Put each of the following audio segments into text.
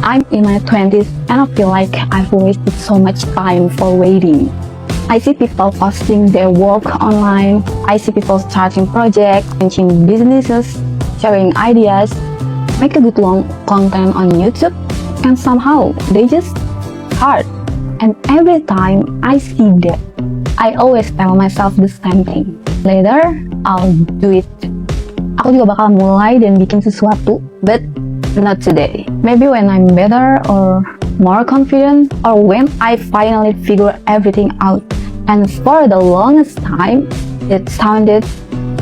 I'm in my 20s and I feel like I've wasted so much time for waiting. I see people posting their work online. I see people starting projects, launching businesses, sharing ideas, make a good long content on YouTube, and somehow they just start. And every time I see that, I always tell myself the same thing. Later, I'll do it. Aku juga bakal mulai dan bikin sesuatu, but not today. Maybe when I'm better or more confident, or when I finally figure everything out. And for the longest time, it sounded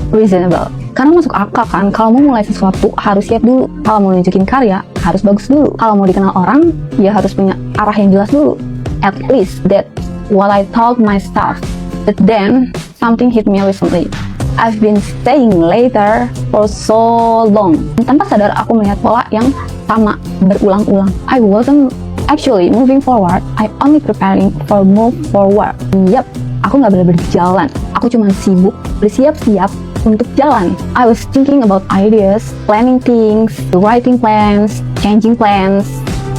reasonable. Karena masuk akal kan, kalau mau mulai sesuatu harus siap dulu. Kalau mau nunjukin karya, harus bagus dulu. Kalau mau dikenal orang, ya harus punya arah yang jelas dulu. At least that's what I told myself. But then, something hit me recently. I've been staying later for so long. Tanpa sadar aku melihat pola yang sama berulang-ulang. I wasn't actually moving forward. I only preparing for move forward. Yup, aku nggak benar-benar jalan. Aku cuma sibuk bersiap-siap untuk jalan. I was thinking about ideas, planning things, writing plans, changing plans,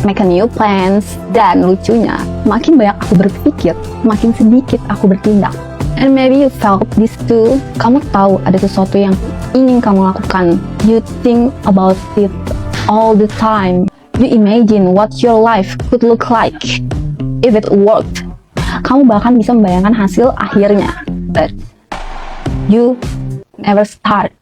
make a new plans. Dan lucunya, makin banyak aku berpikir, makin sedikit aku bertindak. And maybe you felt this too. Kamu tahu ada sesuatu yang ingin kamu lakukan. You think about it all the time. You imagine what your life could look like if it worked. Kamu bahkan bisa membayangkan hasil akhirnya. But you never start.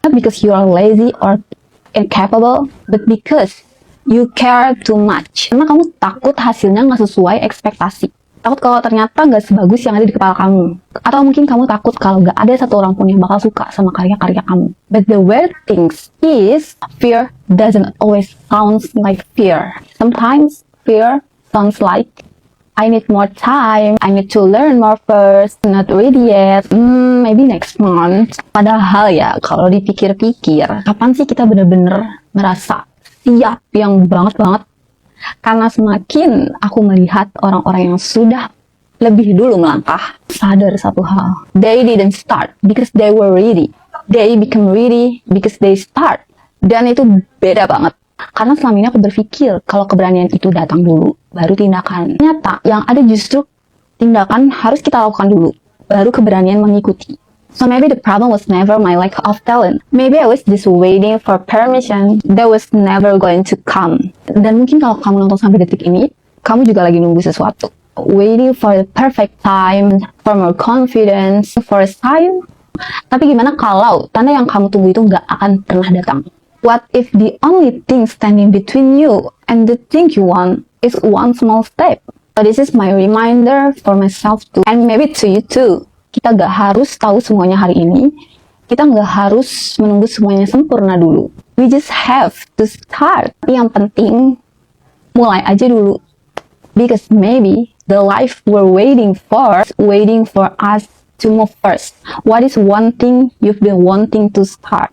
Not because you are lazy or incapable, but because you care too much. Karena kamu takut hasilnya nggak sesuai ekspektasi. Takut kalau ternyata nggak sebagus yang ada di kepala kamu. Atau mungkin kamu takut kalau nggak ada satu orang pun yang bakal suka sama karya-karya kamu. But the weird thing is, fear doesn't always sound like fear. Sometimes fear sounds like, I need more time, I need to learn more first, not ready yet, maybe next month. Padahal ya, kalau dipikir-pikir, kapan sih kita bener-bener merasa siap yang banget-banget? Karena semakin aku melihat orang-orang yang sudah lebih dulu melangkah, sadar satu hal. They didn't start because they were ready. They become ready because they start. Dan itu beda banget. Karena selama ini aku berpikir kalau keberanian itu datang dulu, baru tindakan. Ternyata yang ada justru tindakan harus kita lakukan dulu, baru keberanian mengikuti. So maybe the problem was never my lack of talent. Maybe I was just waiting for permission that was never going to come. Dan mungkin kalau kamu nonton sampai detik ini, kamu juga lagi nunggu sesuatu. Waiting for the perfect time, for more confidence, for a sign. Tapi gimana kalau tanda yang kamu tunggu itu nggak akan pernah datang? What if the only thing standing between you and the thing you want is one small step? So this is my reminder for myself too, and maybe to you too. Kita gak harus tahu semuanya hari ini. Kita gak harus menunggu semuanya sempurna dulu. We just have to start. Yang penting, mulai aja dulu. Because maybe the life we're waiting for us to move first. What is one thing you've been wanting to start?